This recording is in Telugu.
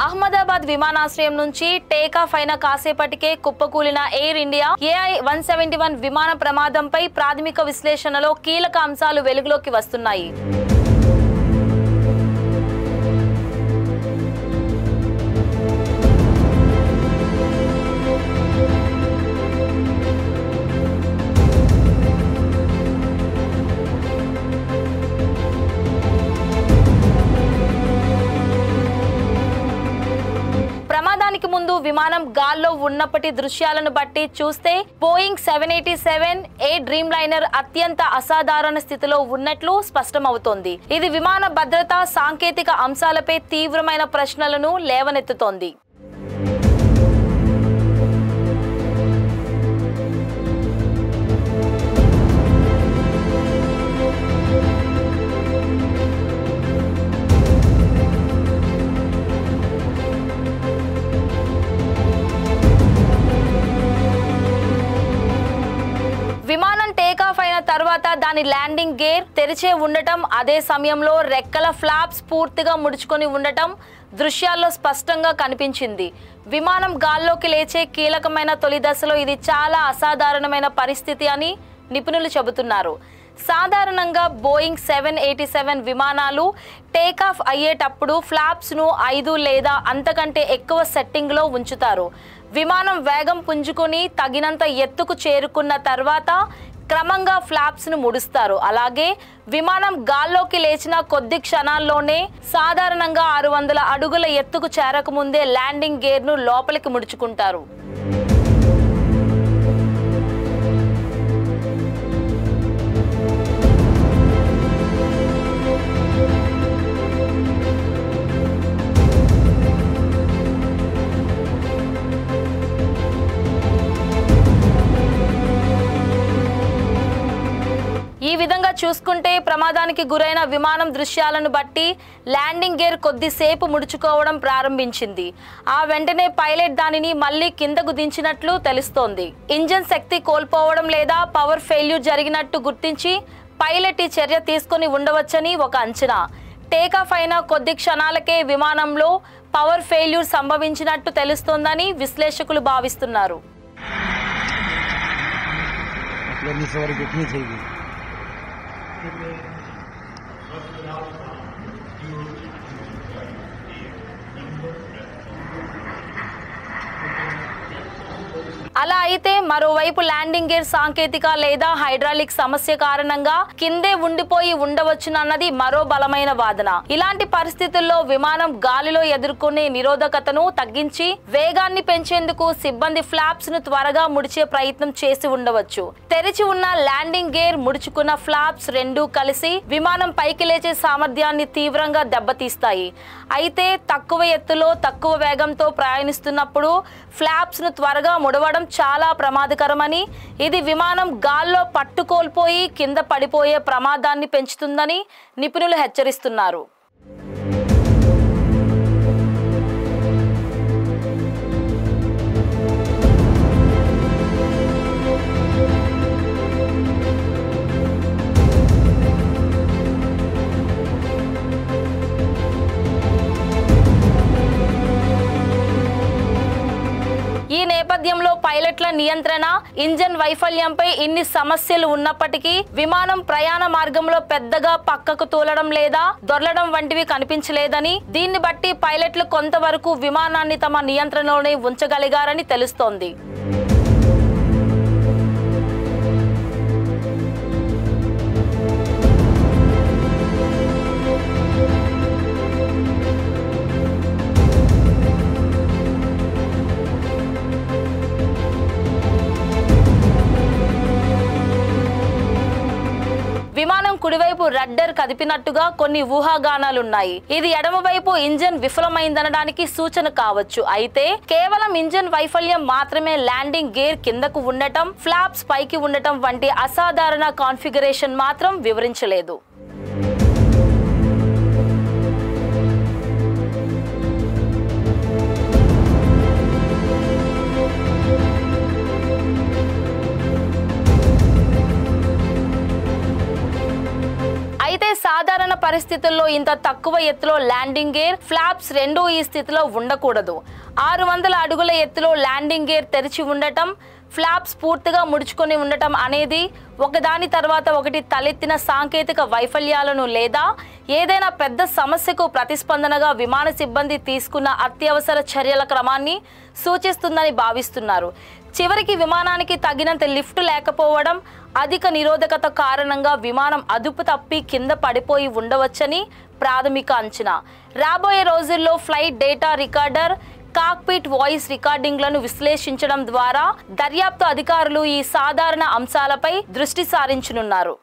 అహ్మదాబాద్ విమానాశ్రయం నుంచి టేకాఫ్ అయిన కాసేపటికే కుప్పకూలిన ఎయిర్ ఇండియా AI-171 విమాన ప్రమాదంపై ప్రాథమిక విశ్లేషణలో కీలక అంశాలు వెలుగులోకి వస్తున్నాయి. ప్రమాదానికి ముందు విమానం గాల్లో ఉన్నప్పటి దృశ్యాలను బట్టి చూస్తే బోయింగ్ 787 డ్రీమ్ లైనర్ అత్యంత అసాధారణ స్థితిలో ఉన్నట్లు స్పష్టమవుతోంది. ఇది విమాన భద్రతా సాంకేతిక అంశాలపై తీవ్రమైన ప్రశ్నలను లేవనెత్తుతోంది. విమానం టేకాఫ్ అయిన తర్వాత దాని ల్యాండింగ్ గేర్ తెరిచే ఉండటం, అదే సమయంలో రెక్కల ఫ్లాప్స్ పూర్తిగా ముడుచుకొని ఉండటం దృశ్యాల్లో స్పష్టంగా కనిపించింది. విమానం గాల్లోకి లేచే కీలకమైన తొలి దశలో ఇది చాలా అసాధారణమైన పరిస్థితి అని నిపుణులు చెబుతున్నారు. సాధారణంగా బోయింగ్ 787 విమానాలు టేకాఫ్ అయ్యేటప్పుడు ఫ్లాప్స్ను 5 లేదా అంతకంటే ఎక్కువ సెట్టింగ్లో ఉంచుతారు. విమానం వేగం పుంజుకొని తగినంత ఎత్తుకు చేరుకున్న తర్వాత క్రమంగా ఫ్లాప్స్ను ముడుస్తారు. అలాగే విమానం గాల్లోకి లేచిన కొద్ది క్షణాల్లోనే సాధారణంగా 600 అడుగుల ఎత్తుకు చేరకముందే ల్యాండింగ్ గేర్ను లోపలికి ముడుచుకుంటారు. ఈ విధంగా చూసుకుంటే ప్రమాదానికి గురైన విమానం దృశ్యాలను బట్టి ల్యాండింగ్ గేర్ కొద్దిసేపు ముడుచుకోవడం ప్రారంభించింది. ఆ వెంటనే పైలట్ దానిని మళ్లీ కిందకు దించినట్లు తెలుస్తోంది. ఇంజన్ శక్తి కోల్పోవడం లేదా పవర్ ఫెయిల్యూర్ జరిగినట్టు గుర్తించి పైలట్ ఈ చర్య తీసుకుని ఉండవచ్చని ఒక అంచనా. టేకాఫ్ అయిన కొద్ది క్షణాలకే విమానంలో పవర్ ఫెయిల్యూర్ సంభవించినట్టు తెలుస్తోందని విశ్లేషకులు భావిస్తున్నారు. అలా అయితే మరోవైపు ల్యాండింగ్ గేర్ సాంకేతిక లేదా హైడ్రాలిక్ సమస్య కారణంగా కిందే ఉండిపోయి ఉండవచ్చునన్నది మరో బలమైన వాదన. ఇలాంటి పరిస్థితుల్లో విమానం గాలిలో ఎదుర్కొనే నిరోధకతను తగ్గించి వేగాన్ని పెంచేందుకు సిబ్బంది ఫ్లాప్స్ ను త్వరగా ముడిచే ప్రయత్నం చేసి ఉండవచ్చు. తెరిచి ఉన్న ల్యాండింగ్ గేర్, ముడుచుకున్న ఫ్లాప్స్ రెండూ కలిసి విమానం పైకి లేచే సామర్థ్యాన్ని తీవ్రంగా దెబ్బతీస్తాయి. అయితే తక్కువ ఎత్తులో తక్కువ వేగంతో ప్రయాణిస్తున్నప్పుడు ఫ్లాప్స్ ను త్వరగా ముడవడం చాలా ప్రమాదకరమని, ఇది విమానం గాల్లో పట్టుకోల్పోయి కింద పడిపోయే ప్రమాదాన్ని పెంచుతుందని నిపుణులు హెచ్చరిస్తున్నారు. ఈ నేపథ్యంలో పైలట్ల నియంత్రణ, ఇంజన్ వైఫల్యంపై ఇన్ని సమస్యలు ఉన్నప్పటికీ విమానం ప్రయాణ మార్గంలో పెద్దగా పక్కకు తూలడం లేదా దొర్లడం వంటివి కనిపించలేదని, దీన్ని బట్టి పైలట్లు కొంతవరకు విమానాన్ని తమ నియంత్రణలోనే ఉంచగలిగారని తెలుస్తోంది. విమానం కుడివైపు రడ్డర్ కదిపినట్టుగా కొన్ని ఊహాగానాలున్నాయి. ఇది ఎడమవైపు ఇంజన్ విఫలమైందనడానికి సూచన కావచ్చు. అయితే కేవలం ఇంజన్ వైఫల్యం మాత్రమే ల్యాండింగ్ గేర్ కిందకు ఉండటం, ఫ్లాప్స్ పైకి ఉండటం వంటి అసాధారణ కాన్ఫిగరేషన్ మాత్రం వివరించలేదు. సాధారణ పరిస్థితుల్లో ఇంత తక్కువ ఎత్తులో ల్యాండింగ్ గేర్, ఫ్లాప్స్ రెండూ ఈ స్థితిలో ఉండకూడదు. 600 అడుగుల ఎత్తులో ల్యాండింగ్ గేర్ తెరిచి ఉండటం, ఫ్లాప్స్ పూర్తిగా ముడుచుకొని ఉండటం అనేది ఒకదాని తర్వాత ఒకటి తలెత్తిన సాంకేతిక వైఫల్యాలను లేదా ఏదైనా పెద్ద సమస్యకు ప్రతిస్పందనగా విమాన సిబ్బంది తీసుకున్న అత్యవసర చర్యల క్రమాన్ని సూచిస్తుందని భావిస్తున్నారు. చివరికి విమానానికి తగినంత లిఫ్ట్ లేకపోవడం, అధిక నిరోధకత కారణంగా విమానం అదుపు తప్పి కింద పడిపోయి ఉండవచ్చని ప్రాథమిక అంచనా. రాబోయే రోజుల్లో flight data recorder, cockpit voice రికార్డింగ్లను విశ్లేషించడం ద్వారా దర్యాప్తు అధికారులు ఈ సాధారణ అంశాలపై దృష్టి సారించనున్నారు.